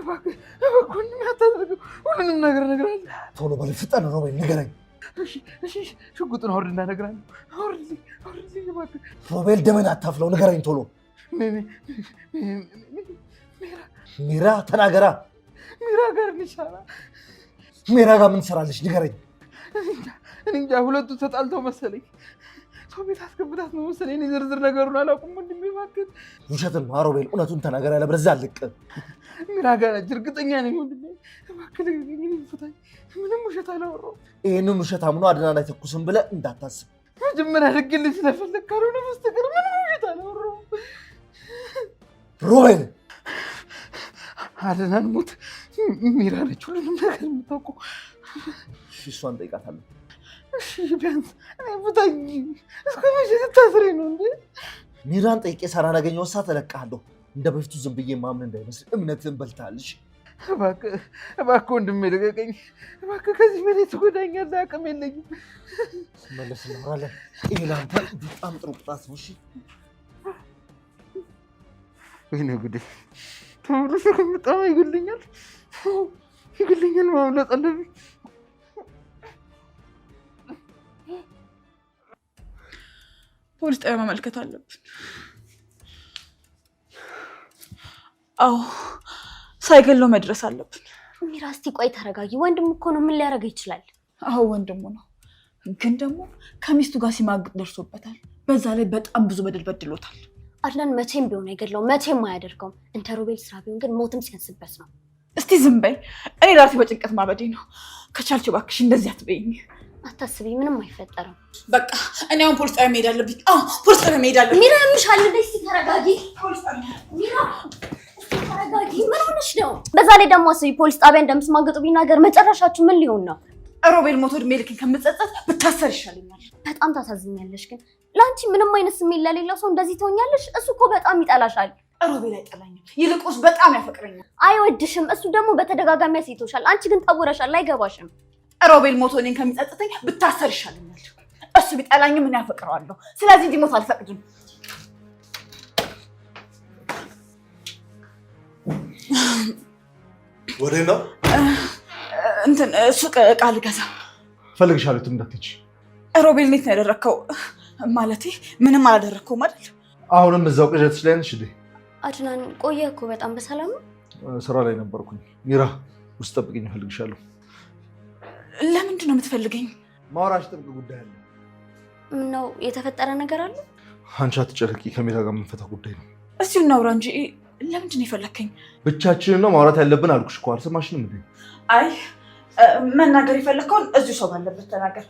እባክህ ወንድሜ አታድርገው። ሁሉንም ነገር እነግርሃለሁ። ቶሎ በል ፍጠን ነው ወይ ንገረኝ። እሺ ሽጉጡን አውርድና እነግርሃለሁ። አውርድልኝ እባክህ። ሮቤል ደመን አታፍለው፣ ንገረኝ ቶሎ። ሚራ ተናገራ። ሚራ ጋር እንሻላ። ሚራ ጋር ምን ትሰራለች ንገረኝ። እኔ እንጃ ሁለቱ ተጣልተው መሰለኝ። ሰው ቤት አስገብታት ነው መሰለኝ። እኔ ዝርዝር ነገሩን አላውቅም ወንድሜ እባክህ። ውሸትን ነው ሮቤል፣ እውነቱን ተናገር፣ ያለበለዚያ አልቅ። ሚራ ጋር ነች እርግጠኛ ነኝ ወንድሜ እባክህ ፍታኝ። ምንም ውሸት አላወራሁም። ይህንን ውሸት አምኖ አድናን አይተኩስም ብለህ እንዳታስብ። መጀመሪያ ልግልህ ስለፈለግ ካልሆነ በስተቀር ምንም ውሸት አላወራሁም። ሮቤል አድናን ሞት ሚራ ነች ሁሉንም ነገር የምታውቀው። እሷን ጠይቃታለሁ። እሺ ቢያንስ እኔ ፍታኝ። እስከ መቼ ልታስረኝ ነው እንዴ? ሚራን ጠይቄ ሳላገኘው እሳ ተለቅሃለሁ። እንደ በፊቱ ዝም ብዬ ማምን እንዳይመስል እምነትህን በልተሃልሽ። እባክህ ወንድሜ ልቀቀኝ። እባክህ ከዚህ በላይ ትጎዳኛለህ። አቅም የለኝም። መለስ እናወራለን። ይሄ ለአንተ በጣም ጥሩ ቅጣት ነው። እሺ ወይኔ ጉዴ! ተመልሶ ከመጣ ይገለኛል። ማምለጥ አለብኝ። ፖሊስ ጣቢያ ማመልከት አለብን። አዎ ሳይገለው መድረስ አለብን። ሚራ እስቲ ቆይ ተረጋጊ። ወንድሙ እኮ ነው፣ ምን ሊያደርግ ይችላል? አዎ ወንድሙ ነው፣ ግን ደግሞ ከሚስቱ ጋር ሲማግጥ ደርሶበታል። በዛ ላይ በጣም ብዙ በደል በድሎታል። አድናን መቼም ቢሆን አይገድለውም፣ መቼም አያደርገውም። እንደ ሮቤል ስራ ቢሆን ግን ሞትም ሲያንስበት ነው። እስቲ ዝም በይ። እኔ ራሴ በጭንቀት ማበዴ ነው። ከቻልሽ እባክሽ እንደዚህ አትበይኝ። አታስቢ፣ ምንም አይፈጠርም። በቃ እኔ አሁን ፖሊስ ጣቢያ መሄድ አለብኝ። ፖሊስ ጣቢያ መሄድ አለብኝ። ሚራ ያምሻል። እስቲ ተረጋጊ። ፖሊስ ጣቢያ ሚራ ተረጋጊ። ምን ሆነሽ ነው? በዛ ላይ ደግሞ አስቢ፣ ፖሊስ ጣቢያ እንደምትማግጡ ቢናገር መጨረሻችሁ ምን ሊሆን ነው? ሮቤል ሞቶ እድሜ ልክን ከምጸጸት ብታሰር ይሻለኛል። በጣም ታሳዝኛለሽ። ግን ለአንቺ ምንም አይነት ስሜት ለሌለው ሰው እንደዚህ ትሆኛለሽ? እሱ እኮ በጣም ይጠላሻል። ሮቤል አይጠላኝም፣ ይልቁስ በጣም ያፈቅረኛል። አይወድሽም። እሱ ደግሞ በተደጋጋሚ ያስይቶሻል። አንቺ ግን ታውረሻል፣ አይገባሽም። ሮቤል ሞቶ እኔን ከሚጸጽተኝ ብታሰር ይሻለኛል። እሱ ቢጠላኝም ምን ያፈቅረዋለሁ። ስለዚህ እንዲሞት አልፈቅድም። ወዴት ነው? እንትን ሱቅ ዕቃ ልገዛ ፈልግሻለሁ። እንዳትሄጂ። ሮቤል እንዴት ነው ያደረግከው? ማለቴ ምንም አላደረግከውም አይደል? አሁንም እዛው ቅዠትሽ ላይ ነሽ እንዴ? አድናን ቆየ እኮ በጣም በሰላም ነው። ስራ ላይ ነበርኩኝ። ሚራ ውስጥ ጠብቅኝ፣ እፈልግሻለሁ። ለምንድን ነው የምትፈልገኝ? ማውራሽ ጥብቅ ጉዳይ አለ። ምነው የተፈጠረ ነገር አለ? አንቺ አትጨነቂ፣ ከሚራ ጋር የምንፈታው ጉዳይ ነው። እዚሁ እናውራ እንጂ ለምንድን ነው የፈለግከኝ? ብቻችንን ነው ማውራት ያለብን አልኩሽ እኮ። አልሰማሽንም እንዴ? አይ መናገር የፈለግከውን እዚሁ ሰው ባለበት ተናገር።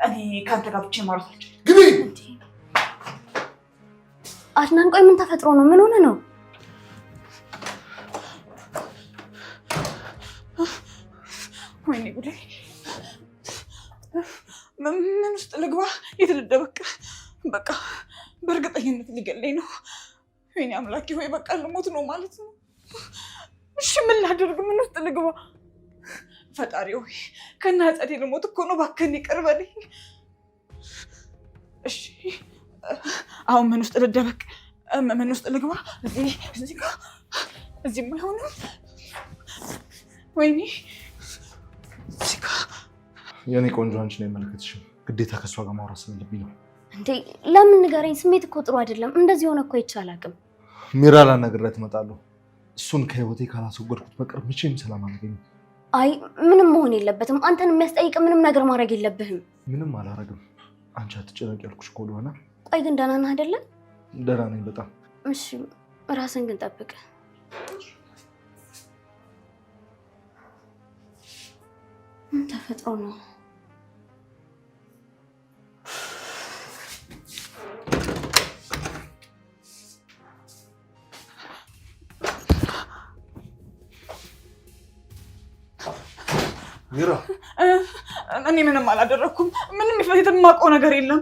እኔ ከአንተ ጋር ብቻ ማውራት አልችልም። ግቢ። አድናን ቆይ ምን ተፈጥሮ ነው? ምን ሆነ ነው? ወይኔ ጉዴ! ምን ውስጥ ልግባ? የት ልደበቅ? በቃ በእርግጠኝነት ሊገለኝ ነው። ወይኔ አምላኬ ሆይ በቃ ልሞት ነው ማለት ነው። እሺ ምን ላደርግ? ምን ውስጥ ልግባ? ፈጣሪ ሆይ ከናጸዴ ልሞት እኮ ነው። እባክህን ይቅር በለኝ። እሺ አሁን ምን ውስጥ ልደበቅ? ምን ውስጥ ልግባ? እዚህ ጋር እዚህም አይሆንም። ወይኔ እዚህ ጋር የኔ ቆንጆ አንቺን አይመለከትሽም። ግዴታ ከእሷ ጋር ማውራት ስላለብኝ ነው። እንዴ ለምን ንገረኝ። ስሜት እኮ ጥሩ አይደለም። እንደዚህ ሆነ እኮ ይቻል አቅም ሚራ ላናግራት እመጣለሁ። እሱን ከህይወቴ ካላስወገድኩት በቀር መቼም ሰላም አላገኝም። አይ ምንም መሆን የለበትም። አንተን የሚያስጠይቅ ምንም ነገር ማድረግ የለብህም። ምንም አላረግም። አንቺ አትጨነቂ ያልኩሽ እኮ ለሆነ። ቆይ ግን ደህና ነህ አይደለ? ደህና ነኝ በጣም። እሺ ራስን ግን ጠብቅ። ምን ተፈጥሮ ነው? ሚራ እኔ ምንም አላደረኩም። ምንም የማውቀው ነገር የለም።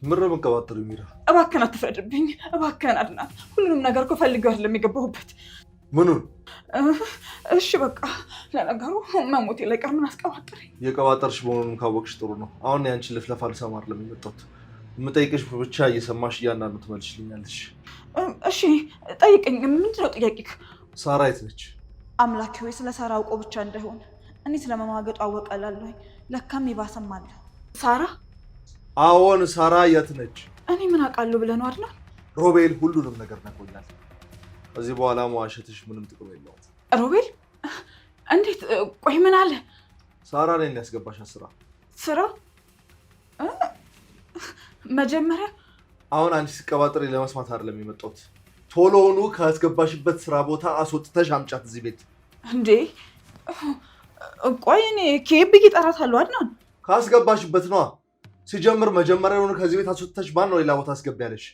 ምር መንቀባጠሩ ሚራ፣ እባክህን አትፍረድብኝ። እባክህን አድናት። ሁሉንም ነገር እኮ ፈልጌው አይደለም የገባሁበት። ምኑን? እሺ በቃ ለነገሩ መሞቴ ላይ ቀር ምን አስቀባጠረኝ? የቀባጠርሽ መሆኑን ካወቅሽ ጥሩ ነው። አሁን ያንቺን ልፍለፋ ልሰማ አይደለም የመጣሁት። የምጠይቅሽ ብቻ እየሰማሽ እያንዳንዱ ትመልሽልኛለሽ። እሺ ጠይቀኝ። ምንድነው ጥያቄክ? ሳራ የት ነች? አምላኬ ሆይ ስለ ሳራ አውቆ ብቻ እንዳይሆን እኔ ስለመማገጡ አወቀላለሁ። ለካም ይባሰም አለ። ሳራ? አዎን ሳራ የት ነች? እኔ ምን አውቃለሁ ብለህ ነው አድናን? ሮቤል ሁሉንም ነገር ነግሮኛል። ከዚህ በኋላ መዋሸትሽ ምንም ጥቅም የለውም። ሮቤል? እንዴት? ቆይ ምን አለ? ሳራ ነኝ ያስገባሻት ስራ መጀመሪያ አሁን አንቺ ሲቀባጥሪ ለመስማት አይደለም የመጣሁት። ቶሎውኑ ካስገባሽበት ስራ ቦታ አስወጥተሽ አምጫት እዚህ ቤት። እንዴ ቆይ እኔ ከብዬ እጠራታለሁ አድናን? ካስገባሽበት ነዋ። ሲጀምር መጀመሪያውኑ ከዚህ ቤት አስወጥተሽ ማን ነው ሌላ ቦታ አስገቢያለሽ?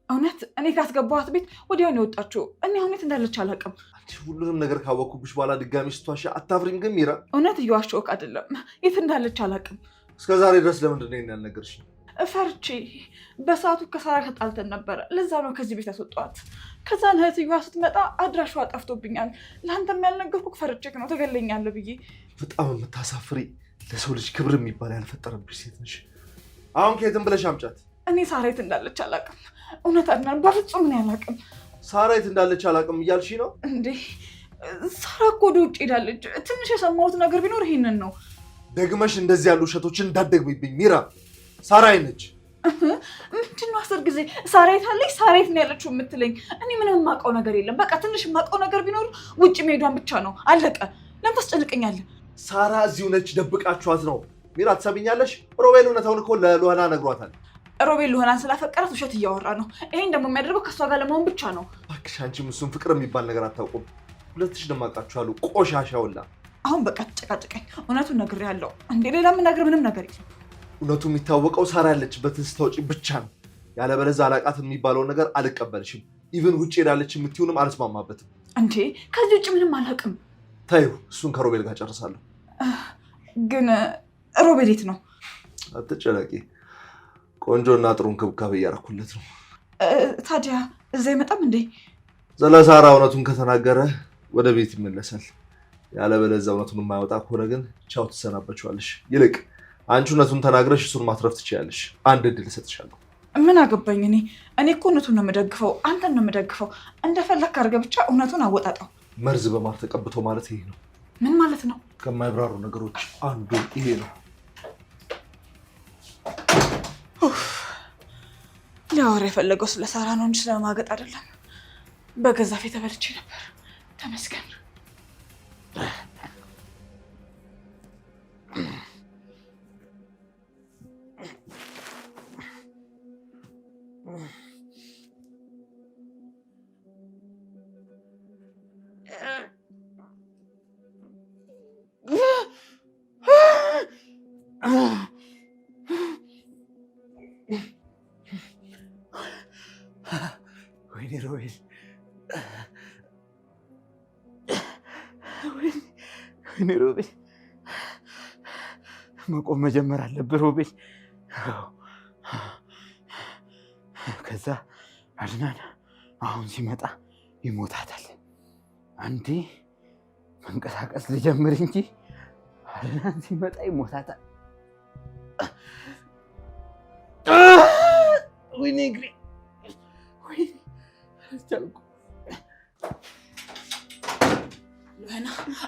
እውነት እኔ ካስገባኋት ቤት ወዲያው ነው የወጣችው። እኔ አሁን የት እንዳለች አላውቅም። አንቺ ሁሉንም ነገር ካወኩብሽ በኋላ ድጋሚ ስትዋሺ አታፍሪም? ግን ሚራ እውነት እየዋሸሁሽ አይደለም። የት እንዳለች አላውቅም። እስከዛሬ ድረስ ለምንድን ነው ያልነገርሽኝ? ፈርቼ በሰዓቱ ከሳራ ተጣልተን ነበረ። ለዛ ነው ከዚህ ቤት ያስወጣኋት። ከዛን እህትየዋ ስትመጣ አድራሿ ጠፍቶብኛል። ለአንተም ያልነገርኩህ ፈርቼክ ነው ትገለኛለህ ብዬ። በጣም የምታሳፍሪ፣ ለሰው ልጅ ክብር የሚባል ያልፈጠረብሽ ሴት ነሽ። አሁን ከየትም ብለሽ አምጫት። እኔ ሳራ የት እንዳለች አላውቅም። እውነት አድናን፣ በፍጹም እኔ አላውቅም። ሳራ የት እንዳለች አላውቅም እያልሽ ነው እንዴ? ሳራ እኮ ወደ ውጭ ሄዳለች። ትንሽ የሰማሁት ነገር ቢኖር ይሄንን ነው። ደግመሽ እንደዚህ ያሉ ውሸቶችን እንዳትደግሚብኝ ሚራ። ሳራ ነች። ምንድነው 10 ጊዜ ሳራ የት አለች ሳራ የት ነው ያለችው የምትለኝ? እኔ ምንም የማውቀው ነገር የለም። በቃ ትንሽ የማውቀው ነገር ቢኖር ውጭ መሄዷን ብቻ ነው። አለቀ። ለምን ታስጨንቀኛለህ? ሳራ እዚሁ ነች፣ ደብቃችኋት ነው። ሚራ ትሰሚኛለሽ? ሮቤል እውነታውን እኮ ለሉሃና ነግሯታል። ሮቤል ሉሃናን ስላፈቀራት ውሸት እያወራ ነው። ይሄን ደግሞ የሚያደርገው ከእሷ ጋር ለመሆን ብቻ ነው። እባክሽ አንቺም እሱን ፍቅር የሚባል ነገር አታውቁም። ሁለትሽ ደማቃችኋሉ። ቆሻሻውላ። አሁን በቃ ተጨቃጭቀኝ። እውነቱን ነግሬሃለሁ። እንዴ ሌላ የምናገር ምንም ነገር የለም። እውነቱ የሚታወቀው ሳራ ያለችበትን ስታውጪ ብቻ ነው። ያለበለዚያ አላቃት የሚባለውን ነገር አልቀበልሽም። ኢቭን ውጭ ሄዳለች የምትይውንም አልስማማበትም። እንዴ ከዚህ ውጭ ምንም አላውቅም። ታዩ፣ እሱን ከሮቤል ጋር ጨርሳለሁ። ግን ሮቤል የት ነው? አትጨነቂ፣ ቆንጆና ጥሩ እንክብካቤ እያደረኩለት ነው። ታዲያ እዛ አይመጣም እንዴ? ስለ ሳራ እውነቱን ከተናገረ ወደ ቤት ይመለሳል። ያለበለዚያ እውነቱን የማያወጣ ከሆነ ግን ቻው ትሰናበችዋለሽ። ይልቅ አንቺ እውነቱን ተናግረሽ እሱን ማትረፍ ትችያለሽ። አንድ እድል እሰጥሻለሁ። ምን አገባኝ? እኔ እኮ እውነቱን ነው የምደግፈው። አንተን ነው የምደግፈው። እንደፈለክ አድርገህ ብቻ እውነቱን አወጣጣው። መርዝ በማር ተቀብቶ ማለት ይሄ ነው። ምን ማለት ነው? ከማይብራሩ ነገሮች አንዱ ይሄ ነው። ሊያወራ የፈለገው ስለ ሳራ ነው እንጂ ስለማገጥ አይደለም። በገዛ ፊት ተበልቼ ነበር። ተመስገን። ወይኔ ሮቤል፣ ወይኔ ሮቤል፣ መቆም መጀመር አለብህ ሮቤል። ከዛ አድናን አሁን ሲመጣ ይሞታታል። አንዴ መንቀሳቀስ ልጀምር እንጂ አድናን ሲመጣ ይሞታታል። ወይኔ እግሬ፣ ወይኔ አልቻልኩም። ሉሃና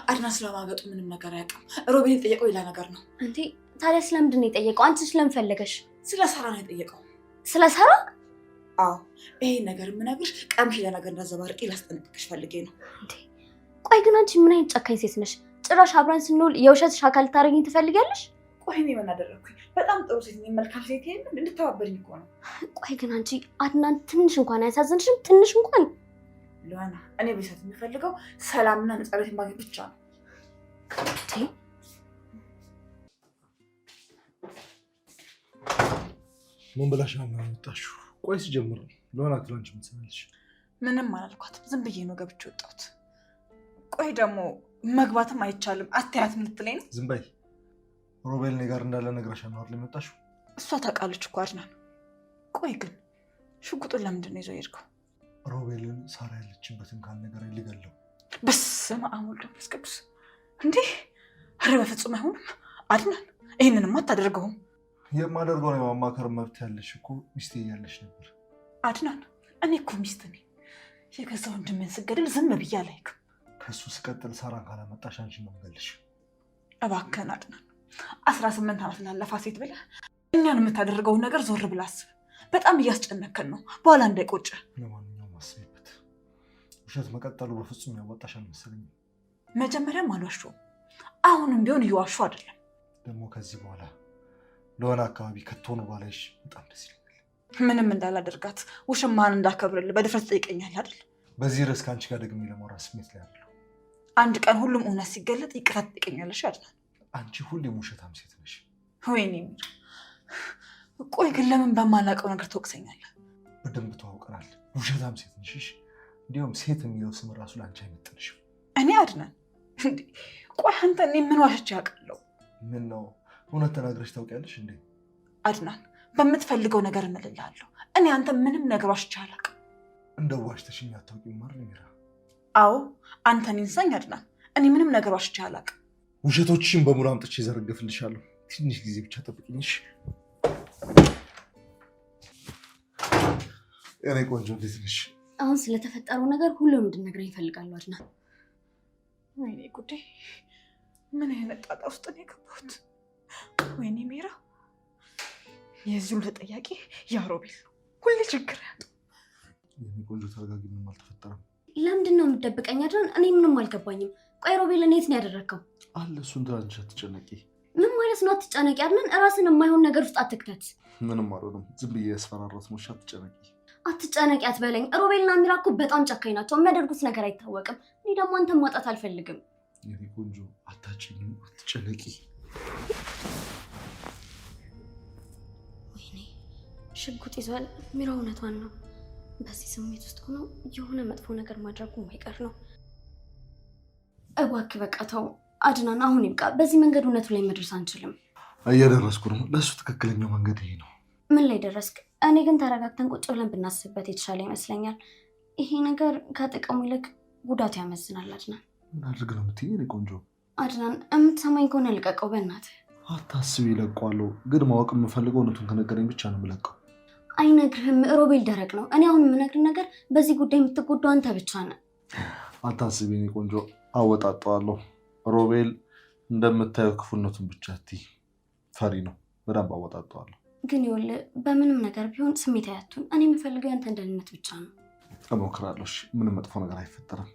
አድናን ስለማገጡ ምንም ነገር አያውቅም። ሮቤል የጠየቀው ሌላ ነገር ነው። እንዴ ታዲያ ስለምንድን ነው የጠየቀው? አንቺ ስለምን ፈለገሽ? ስለ ሳራ ነው የጠየቀው። ስለ ሳራ? አዎ ይሄን ነገር የምነግርሽ ቀምሽ ለነገር እንዳዘባርቂ ላስጠነቅቅሽ ፈልጌ ነው። እንዴ ቆይ ግን አንቺ ምን አይነት ጨካኝ ሴት ነሽ? ጭራሽ አብረን ስንውል የውሸትሽ አካል ልታደርጊኝ ትፈልጊያለሽ? ቆይ እኔ ምን አደረግኩኝ? በጣም ጥሩ ሴት ነኝ፣ መልካም ሴት ነኝ። እንድትተባበሪኝ እኮ ነው። ቆይ ግን አንቺ አድናን ትንሽ እንኳን አያሳዝንሽም? ትንሽ እንኳን? ሉሃና እኔ ቤተሰብ የሚፈልገው ሰላምና ነፃነት ማግኘት ብቻ ነው። ምን ብላሽ ነው የምታወጣሽው? ቆይ ሲጀምር ሉሃና ትላንች ምን ትሰማለሽ? ምንም አላልኳትም። ዝም ብዬ ነው ገብቼ ወጣሁት። ቆይ ደግሞ መግባትም አይቻልም አትያትም ልትለኝ ነው? ዝም በይ። ሮቤል እኔ ጋር እንዳለ ነግረሻል ነው አይደል የመጣሽው? እሷ ታውቃለች እኮ አድናን። ቆይ ግን ሽጉጡን ለምንድን ነው ይዞ ሄድከው? ሮቤልን ሳራ ያለችበትን ካልነገረኝ ሊገለው። በስመ አብ ወወልድ ወመንፈስ ቅዱስ። እንዴ ኧረ በፍጹም አይሆንም አድናን፣ ይህንንም አታደርገውም። የማደርገው ነው የማማከር መብት ያለሽ እኮ ሚስቴ እያለሽ ነበር። አድናን እኔ እኮ ሚስት ነኝ። የገዛ ወንድሜን ስገድል ዝም ብዬ አላይክም። ከሱ ስቀጥል ሳራን ካላመጣሽ አንቺን ነው የምገልሽ። እባክህን አድናን 18 ዓመት ላለፋ ሴት ብለህ እኛን የምታደርገውን ነገር ዞር ብለህ አስብ። በጣም እያስጨነከን ነው፣ በኋላ እንዳይቆጭ። ለማንኛውም አስቢበት። ውሸት መቀጠሉ በፍጹም ያዋጣሽ አልመሰለኝም። መጀመሪያም አልዋሸሁም፣ አሁንም ቢሆን እየዋሹ አይደለም። ደግሞ ከዚህ በኋላ ለሆነ አካባቢ ከቶኑ ባላይሽ በጣም ደስ ይለኛል። ምንም እንዳላደርጋት ውሽማህን እንዳከብርልህ በድፍረት ትጠይቀኛለህ አይደል? በዚህ ርዕስ ከአንቺ ጋር ደግሜ ለማውራት ስሜት ላይ ያለው አንድ ቀን ሁሉም እውነት ሲገለጥ ይቅርታ ትጠይቀኛለሽ አይደል? አንቺ ሁሌም ውሸታም ሴት ነሽ። ወይኔ ሚራ፣ ቆይ ግን ለምን በማላውቀው ነገር ትወቅሰኛለህ? በደንብ ተዋውቀናል። ውሸታም ሴት ነሽ። እንዲሁም ሴት የሚለው ስም ራሱ ለአንቺ አይመጥንሽም። እኔ አድናን እንዴ? ቆይ አንተ እኔ ምን ዋሽቼ አውቃለሁ? ምን ነው እውነት ተናግረሽ ታውቂያለሽ እንዴ? አድናን፣ በምትፈልገው ነገር እምልልሃለሁ። እኔ አንተ ምንም ነገር ዋሽቼ አላውቅም። እንደው ዋሽተሽኝ አታውቂም ማለት ሚራ? አዎ አንተ እኔን ሳኝ አድናን፣ እኔ ምንም ነገር ዋሽቼ አላውቅም። ውሸቶችሽን በሙሉ አምጥቼ ዘረግፍልሻለሁ። ትንሽ ጊዜ ብቻ ጠብቂኝሽ። እኔ ቆንጆ እንዴት ነሽ? አሁን ስለተፈጠረው ነገር ሁሉም እንድነግረኝ ይፈልጋሉ አድናን። ወይኔ ጉዴ፣ ምን አይነት ጣጣ ውስጥ ነው የገባሁት? ወይኔ ሜራ፣ የዚህ ሁሉ ተጠያቂ ያ ሮቤል ነው። ሁሌ ችግር ያጡ። የኔ ቆንጆ ተረጋጊ፣ ምንም አልተፈጠረም። ለምንድን ነው የምትደብቀኝ አድናን? እኔ ምንም አልገባኝም። ቆይ ሮቤልን የት ነው ያደረግከው? አለ እሱን ትንሽ አትጨነቂ። ምን ማለት ነው አትጨነቂ አድናን? እራስን የማይሆን ነገር ውስጥ አትክተት። ምንም አልሆነም፣ ዝም ብዬ ያስፈራራት ነው። አትጨነቂ። አትጨነቂ አትበለኝ። ሮቤልና ሚራ እኮ በጣም ጨካኝ ናቸው። የሚያደርጉት ነገር አይታወቅም። እኔ ደግሞ አንተን ማጣት አልፈልግም። የኔ ቆንጆ አታጭኝም፣ አትጨነቂ። ወይኔ ሽጉጥ ይዟል። ሚራ እውነቷን ነው። በዚህ ስሜት ውስጥ ሆኖ የሆነ መጥፎ ነገር ማድረጉ የማይቀር ነው። እባክህ በቃ ተው አድናን፣ አሁን ይብቃ። በዚህ መንገድ እውነቱ ላይ መድረስ አንችልም። እየደረስኩ ነው። ለእሱ ትክክለኛው መንገድ ይሄ ነው። ምን ላይ ደረስክ? እኔ ግን ተረጋግተን ቁጭ ብለን ብናስብበት የተሻለ ይመስለኛል። ይሄ ነገር ከጥቅሙ ይልቅ ጉዳቱ ያመዝናል። አድናን ምን አድርግ ነው የምትይኝ? እኔ ቆንጆ አድናን፣ የምትሰማኝ ከሆነ ልቀቀው በእናትህ። አታስቢ፣ ይለቀዋለሁ። ግን ማወቅ የምፈልገው እውነቱን ከነገረኝ ብቻ ነው የምለቀው። አይነግርህም። ሮቤል ደረቅ ነው። እኔ አሁን የምነግርህ ነገር በዚህ ጉዳይ የምትጎዳው አንተ ብቻ ነህ። አታስቢ፣ እኔ ቆንጆ አወጣጠዋለሁ። ሮቤል እንደምታየው ክፉነቱን ብቻ እትይ፣ ፈሪ ነው። በደንብ አወጣጠዋለሁ። ግን ይኸውልህ በምንም ነገር ቢሆን ስሜት አያቱን። እኔ የምፈልገው ያንተን ደህንነት ብቻ ነው። እሞክራለሁ። ምንም መጥፎ ነገር አይፈጠርም።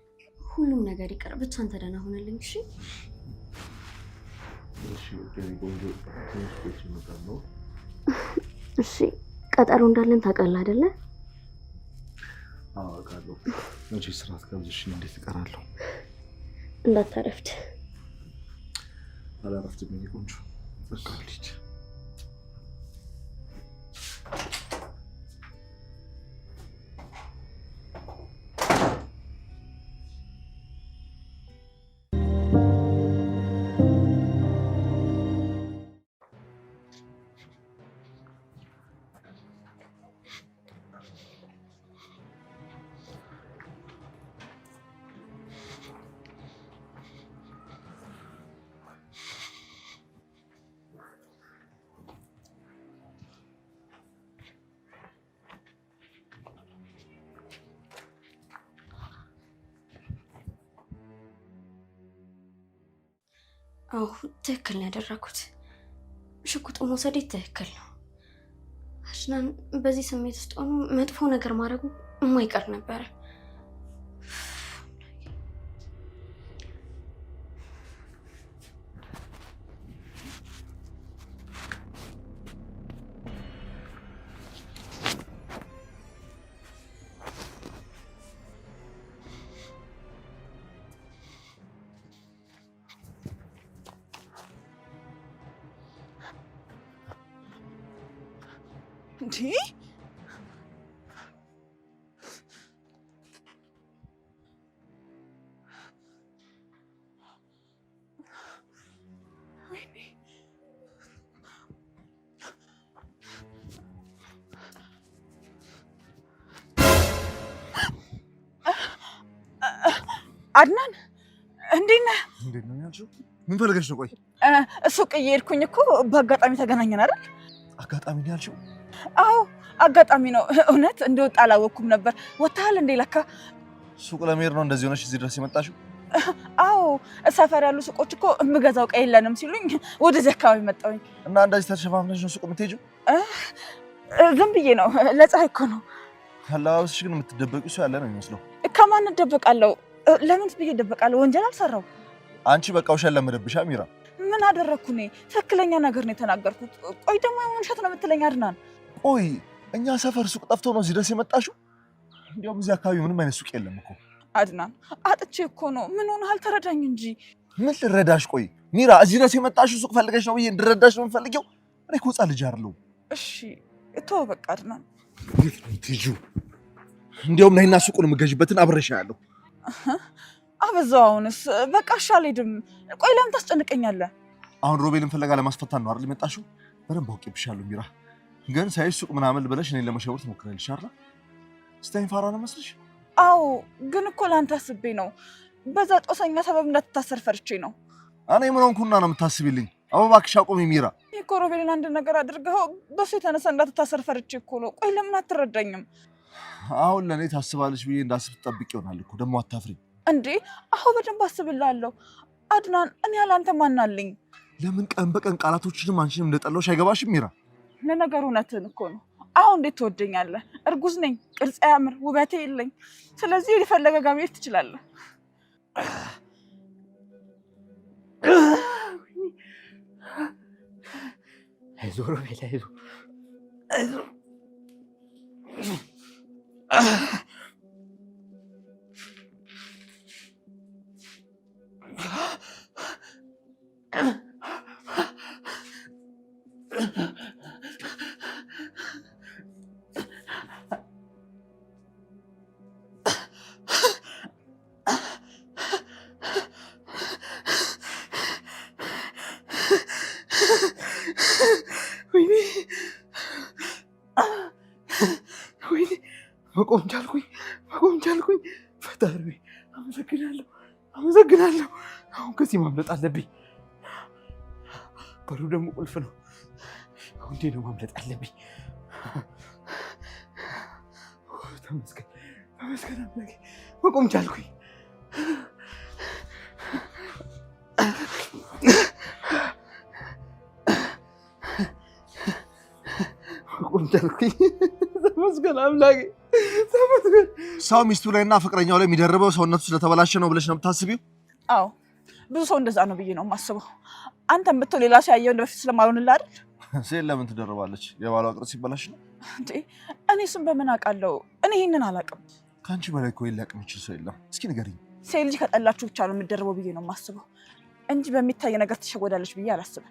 ሁሉም ነገር ይቅር፣ ብቻ አንተ ደህና ሆነልኝ። እሺ እሺ። ቀጠሮ እንዳለን ታውቃለህ አይደለ? አውቃለሁ። መቼ ስራት ጋብዝሽ እንዴት እቀራለሁ? እንዳታረፍድ። አላረፍድም የኔ ቆንጆ። በቃ ልጅ አዎ ትክክል ነው ያደረኩት። ሽጉጡን መውሰዴ ትክክል ነው። አድናን በዚህ ስሜት ውስጥ ሆኖ መጥፎ ነገር ማድረጉ የማይቀር ነበረ። እንዴ አድናን እንዴት ነህ? እንዴት ነው ያልሽው? ምን ፈልገሽ ነው? ቆይ ሱቅ እየሄድኩኝ እኮ በአጋጣሚ ተገናኘን አይደል? አጋጣሚ ነው ያልሽው? አዎ አጋጣሚ ነው። እውነት እንደወጣ አላወቅኩም ነበር። ወጥተሃል እንዴ? ለካ ሱቅ ለመሄድ ነው እንደዚህ ሆነሽ እዚህ ድረስ የመጣሽው? አዎ ሰፈር ያሉ ሱቆች እኮ የምገዛው ዕቃ የለንም ሲሉኝ ወደዚህ አካባቢ መጣሁኝ። እና እንደዚህ ተሸፋፍነሽ ነው ሱቅ የምትሄጂው? ዝም ብዬ ነው፣ ለፀሐይ እኮ ነው። አለባበስሽ ግን የምትደበቂው ሰው ያለ ነው የሚመስለው። ከማን እደበቃለሁ? ለምን ብዬ እደበቃለሁ? ወንጀል አልሰራው። አንቺ በቃ ውሸት ለመደብሻ ሚራ። ምን አደረግኩ እኔ? ትክክለኛ ነገር ነው የተናገርኩት። ቆይ ደግሞ ውሸት ነው የምትለኝ አድናን? ቆይ እኛ ሰፈር ሱቅ ጠፍቶ ነው እዚህ ድረስ የመጣሽው? እንዲያውም እዚህ አካባቢ ምንም አይነት ሱቅ የለም እኮ። አድናን አጥቼ እኮ ነው። ምን ሆነሃል? ተረዳኝ እንጂ። ምን ልረዳሽ? ቆይ ሚራ፣ እዚህ ድረስ የመጣሽው ሱቅ ፈልገሽ ነው ብዬ እንድረዳሽ ነው የምፈልገው? እኔ እኮ ሕፃን ልጅ አይደለሁም። እሺ እተው በቃ አድናን። እንዴት ነው የምትሄጂው? እንዲያውም ነይና ሱቁን የምትገዢበትን አብሬሻለሁ። አበዛው። አሁንስ በቃ እሺ አልሄድም። ቆይ ለምን ታስጨንቀኛለህ? አሁን ሮቤልን ፍለጋ ለማስፈታን ነው አይደል የመጣሽው? በደንብ አውቄብሻለሁ ሚራ። ግን ሳይሽ ሱቅ ምናምን ብለሽ እኔን ለመሸወር ትሞክሪያለሽ አይደል? ስታይን ፋራ ነው መስልሽ? አዎ ግን እኮ ለአንተ አስቤ ነው። በዛ ጦሰኛ ሰበብ እንዳትታሰር ፈርቼ ነው። እኔ ምን ሆንኩና ነው የምታስቢልኝ? እባክሽ አቁሚ ሚራ። እኮ ሮቤልን አንድ ነገር አድርገው በሱ የተነሳ እንዳትታሰር ፈርቼ እኮ ነው። ቆይ ለምን አትረዳኝም? አሁን ለእኔ ታስባለች ብዬ እንዳስብ ትጠብቅ ይሆናል እኮ። ደግሞ አታፍሪኝ እንዴ? አሁ በደንብ አስብልሃለሁ አድናን። እኔ ያላንተ ማን አለኝ? ለምን ቀን በቀን ቃላቶችንም አንቺንም እንደጠላሁሽ አይገባሽም ሚራ? ለነገሩ እውነትህን እኮ ነው። አሁን እንዴት ትወደኛለህ? እርጉዝ ነኝ፣ ቅርጽ ያምር፣ ውበቴ የለኝ። ስለዚህ የፈለገ ጋር መሄድ ትችላለህ። አይዞህ ሮቤል፣ አይዞህ አይዞህ። መቆም ቻልኩኝ። ፈጣሪ አመሰግናለሁ። አሁን ከዚህ ማምለጥ አለብኝ። በሩ ደግሞ ቁልፍ ነው። አሁን እንዴት ነው ማምለጥ አለብኝ? ተመስገን አምላኬ፣ መቆም ቻልኩኝ። ተመስገን አምላኬ፣ ተመስገን። ሰው ሚስቱ ላይና ፍቅረኛው ላይ የሚደርበው ሰውነቱ ስለተበላሸ ነው ብለሽ ነው የምታስቢው? አዎ ብዙ ሰው እንደዛ ነው ብዬ ነው የማስበው። አንተም ብትው ሌላ ሰው ያየው በፊት ስለማልሆንልህ አይደል? ሴት ለምን ትደርባለች? የባሏ ቅርጽ ሲበላሽ ነው እንዴ? እኔ እሱን በምን አውቃለሁ? እኔ ይህንን አላውቅም። ከአንቺ በላይ እኮ ሊያውቅ የሚችል ሰው የለም። እስኪ ንገሪኝ። ሴት ልጅ ከጠላችሁ ብቻ ነው የምትደርበው ብዬ ነው የማስበው እንጂ በሚታይ ነገር ትሸወዳለች ብዬ አላስብም።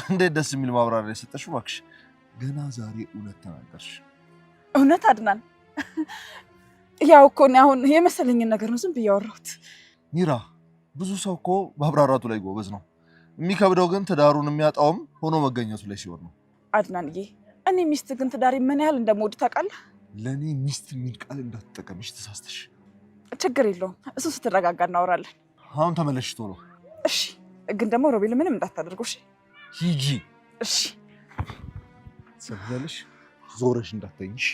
እንዴት ደስ የሚል ማብራሪያ የሰጠሽው እባክሽ። ገና ዛሬ እውነት ተናገርሽ። እውነት አድናን? ያው እኮ እኔ አሁን የመሰለኝን ነገር ነው ዝም ብዬ ያወራሁት። ሚራ፣ ብዙ ሰው እኮ ማብራራቱ ላይ ጎበዝ ነው። የሚከብደው ግን ትዳሩን የሚያጣውም ሆኖ መገኘቱ ላይ ሲሆን ነው። አድናንዬ፣ እኔ ሚስት ግን ትዳሬ ምን ያህል እንደምወድ ታውቃለህ? ለእኔ ሚስት የሚል ቃል እንዳትጠቀምሽ ተሳስተሽ። ችግር የለውም፣ እሱ ስትረጋጋ እናወራለን። አሁን ተመለሽ ቶሎ። እሺ፣ ግን ደግሞ ሮቤል ምንም እንዳታደርገው። እሺ? ሂጂ። እሺ። ሰብያለሽ፣ ዞረሽ እንዳትተኝሽ።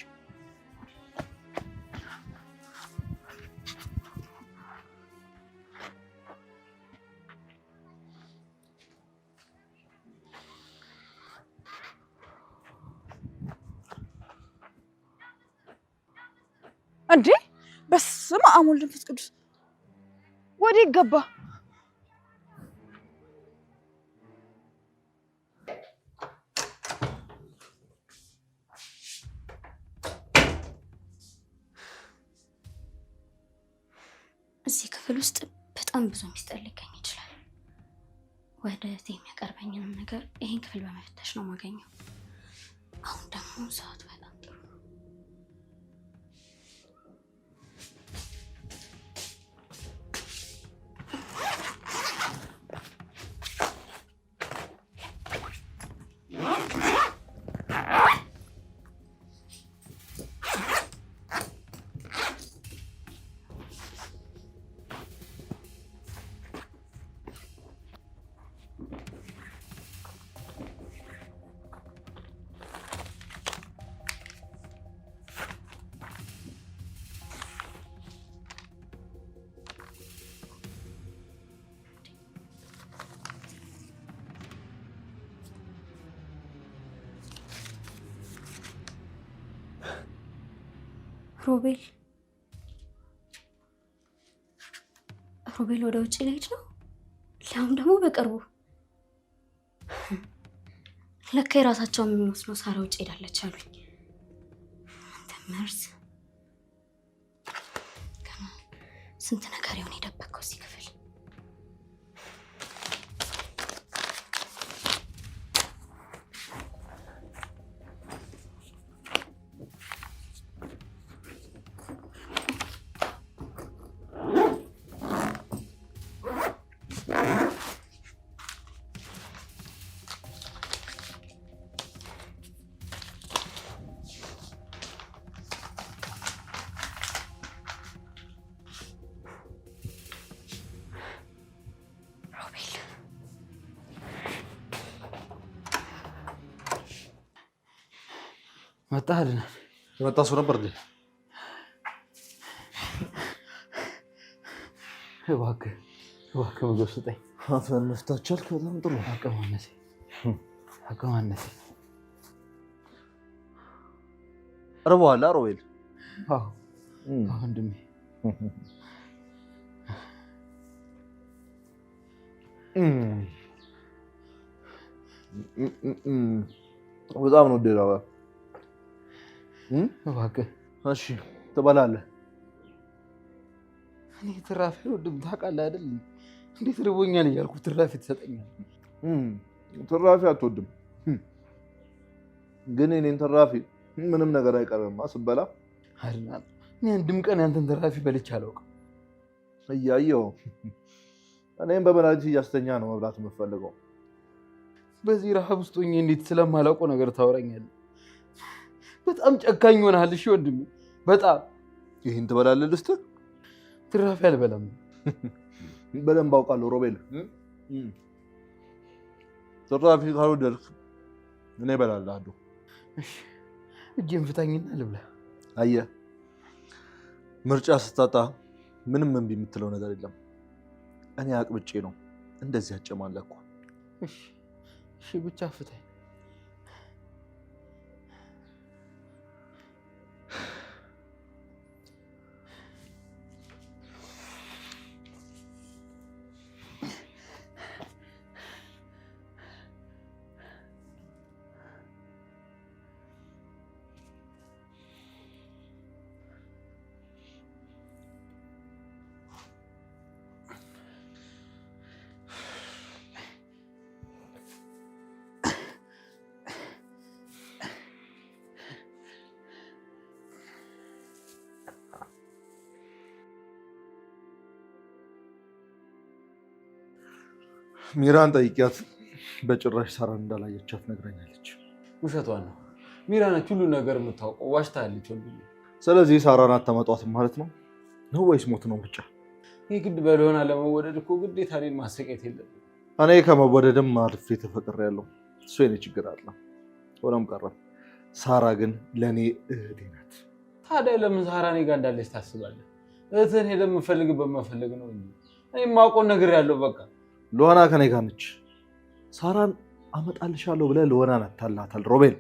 እንዴ በስመ አብ ወወልድ ወመንፈስ ቅዱስ፣ ወዴት ገባ? እዚህ ክፍል ውስጥ በጣም ብዙ ሚስጥር ሊገኝ ይችላል። ወደ እህቴ የሚያቀርበኝንም ነገር ይህን ክፍል በመፈተሽ ነው የማገኘው። አሁን ደግሞ ሰዓቱ በጣም ጥሩ ነው። ሮቤል ወደ ውጭ ሊሄድ ነው። ሊያውም ደግሞ በቅርቡ። ለካ የራሳቸው የሚመስለው ሳራ ውጭ ሄዳለች አሉኝ። አንተ መርዝ! ስንት ነገር ይሆን የደበቀው እዚህ ክፍል። መጣህ አይደል? የመጣ ሰው ነበር እንዴ? እባክህ ምግብ ስጠኝ። አፈን መፍታት ቻልክ? በጣም ጥሩ። አቀማነሴ እርቦሃል ሮቤል? አዎ ወንድሜ። በጣም ነው ደራባ። እባክህ እሺ ትበላለህ። እኔ ትራፊ ወንድም ታውቃለህ አይደል? እንዴት ርቦኛል እያልኩ ትራፊ ትሰጠኛለህ? ትራፊ አትወድም፣ ግን እኔን ትራፊ ምንም ነገር አይቀርም ስበላ አይደል? እኔ አንድም ቀን ያንተን ትራፊ በልቼ አላውቅም። እያየሁ እኔም በመድኃኒት እያስተኛ ነው መብላት የምፈልገው። በዚህ ረሃብ ውስጥ ሆኜ እንዴት ስለማላውቀው ነገር ታወራኛለህ? በጣም ጨካኝ ሆነሃል። እሺ ወንድሜ፣ በጣም ይሄን ትበላለህ ልስጥህ? ትራፊ አልበላም። በደንብ አውቃለሁ ሮቤል። ትራፊ ካልወደድክ እኔ እበላለሁ። እሺ እጄን ፍታኝና ልብላ። አየህ፣ ምርጫ ስታጣ ምንም እምቢ የምትለው ነገር የለም። እኔ አቅብጬ ነው እንደዚህ አጨማለኩ። እሺ ብቻ ፍታኝ። ሚራን ጠይቂያት በጭራሽ ሳራን እንዳላየቻት ነግራኛለች። ውሸቷን ነው። ሚራ ነች ሁሉ ነገር የምታውቀው። ዋሽታለች ወንድሜ። ስለዚህ ሳራን አታመጧትም ማለት ነው ወይስ ሞት ነው ብቻ? ይህ ግድ በለሆና ለመወደድ እኮ ግዴታ እኔን ማሰቃየት የለብንም። እኔ ከመወደድም አልፌ ተፈቅሬያለሁ። እሱ የኔ ችግር አለ። ሆኖም ቀረም ሳራ ግን ለእኔ እህቴ ናት። ታዲያ ለምን ሳራ እኔ ጋር እንዳለች ታስባለህ? እህትህን ሄደህ የምፈልግበት መፈለግ ነው እንጂ እኔ የማውቀው ነገር ያለው በቃ ሉዋና ከኔ ጋር ነች። ሳራን አመጣልሻለሁ ብለህ ሉዋናን አታላታል ሮቤል።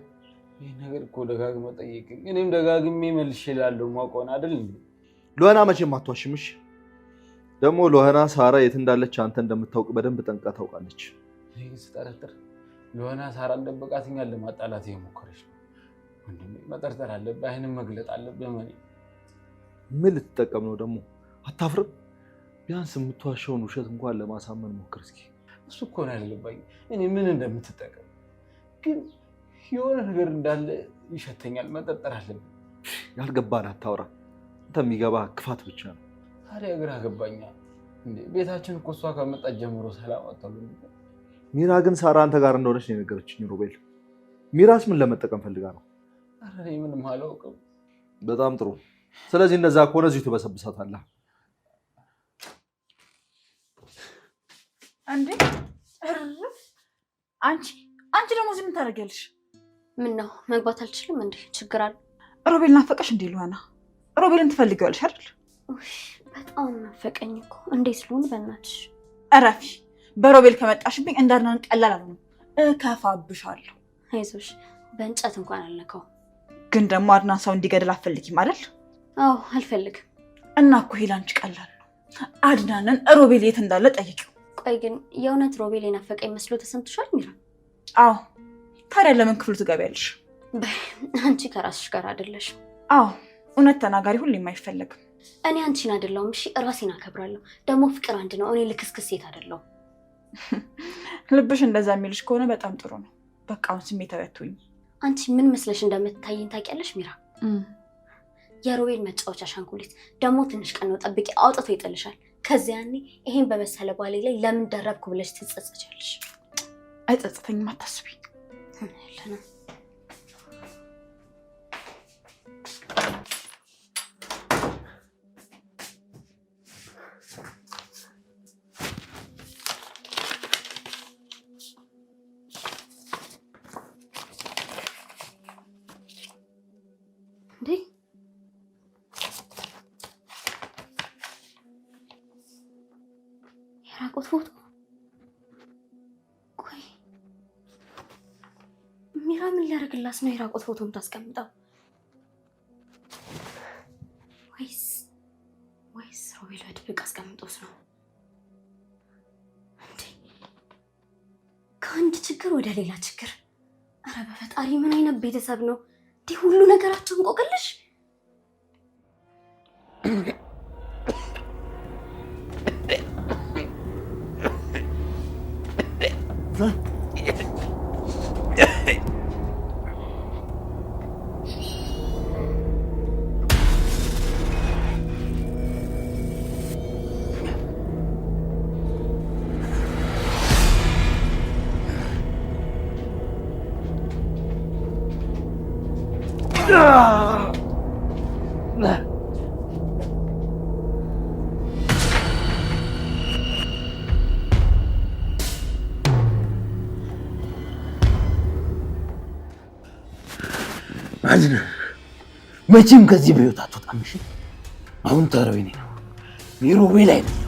ይህ ነገር እኮ ደጋግመህ ጠይቀኝ፣ እኔም ደጋግሜ መልሼ እላለሁ። የማውቀውን አይደል እንዴ? ሉዋና መቼም አትዋሽምሽ። ደግሞ ሉዋና ሳራ የት እንዳለች አንተ እንደምታውቅ በደንብ ጠንቅቃ ታውቃለች። ይህ ስጠረጥር ሉዋና ሳራን ደብቃት እኛን ለማጣላት የሞከረች ነው። ወንድሜ መጠርጠር አለብህ፣ አይንም መግለጥ አለብህ። ምን ልትጠቀም ነው ደግሞ? አታፍርም? ቢያንስ የምትዋሸውን ውሸት እንኳን ለማሳመን ሞክር እስኪ። እሱ እኮ ነው ያልገባኝ፣ እኔ ምን እንደምትጠቀም ግን የሆነ ነገር እንዳለ ይሸተኛል። መጠርጠር አለብን። ያልገባን አታውራ። አንተ የሚገባ ክፋት ብቻ ነው። ታዲያ ግራ ገባኛ። ቤታችን እኮ እሷ ከመጣች ጀምሮ ሰላም አጣሉ። ሚራ ግን ሳራ አንተ ጋር እንደሆነች ነው የነገረችኝ ሮቤል። ሚራስ ምን ለመጠቀም ፈልጋ ነው? ኧረ እኔ ምንም አላውቅም። በጣም ጥሩ። ስለዚህ እንደዛ ከሆነ እዚሁ ትበሰብሳታለህ። እንዴ አንቺ ደግሞ እዚህ ምን ታደርጊያለሽ? ምን ነው መግባት አልችልም እንዴ? ችግር አለ? ሮቤል ናፈቀሽ እንዴ? ሉዋና ሮቤልን ትፈልጊዋለሽ አይደል? በጣም ናፈቀኝ እኮ። እንዴት ልሁን? በእናትሽ እረፊ። በሮቤል ከመጣሽብኝ እንዳድናን ቀላል አልሆነም፣ እከፋብሻለሁ። አይዞሽ፣ በእንጨት እንኳን አልነካው። ግን ደግሞ አድናን ሰው እንዲገድል አትፈልጊም አይደል? አዎ አልፈልግም። እና እኮ ይሄ ላንቺ ቀላል ነው። አድናንን ሮቤል የት እንዳለ ጠይቂው። ቆይ ግን የእውነት ሮቤል የናፈቀኝ መስሎ ተሰምቶሻል ሚራ? አዎ። ታዲያ ለምን ክፍሉ ትገቢያለሽ? አንቺ ከራስሽ ጋር አይደለሽ። አዎ እውነት ተናጋሪ ሁሌም አይፈለግም። እኔ አንቺን አይደለሁም። እሺ ራሴን አከብራለሁ። ደግሞ ፍቅር አንድ ነው። እኔ ልክስክስ ሴት አይደለሁም። ልብሽ እንደዛ የሚልሽ ከሆነ በጣም ጥሩ ነው። በቃ አሁን ስሜታዊ አትሁኝ። አንቺ ምን መስለሽ እንደምትታይኝ ታውቂያለሽ ሚራ? የሮቤል መጫወቻ አሻንጉሊት። ደግሞ ትንሽ ቀን ነው ጠብቂ፣ አውጥቶ ይጥልሻል። ከዚያ ያኔ ይሄን በመሰለ ባሌ ላይ ለምን ደረብኩ ብለሽ ትጸጸቻለሽ። አይጸጽተኝም፣ አታስቢ። ለና የራቆት ፎቶ። ቆይ ሚራ ምን ሊያደርግላት ነው የራቆት ፎቶ የምታስቀምጠው? ወይስ ሮቤል በድብቅ አስቀምጦት ነው እንዴ? ከአንድ ችግር ወደ ሌላ ችግር። አረ በፈጣሪ ምን አይነት ቤተሰብ ነው እንዲህ ሁሉ ነገራቸው እንቆቅልሽ? መቼም ከዚህ በህይወት አትወጣም። እሺ አሁን ተረው የኔ ነው። ሮቤል አይደለም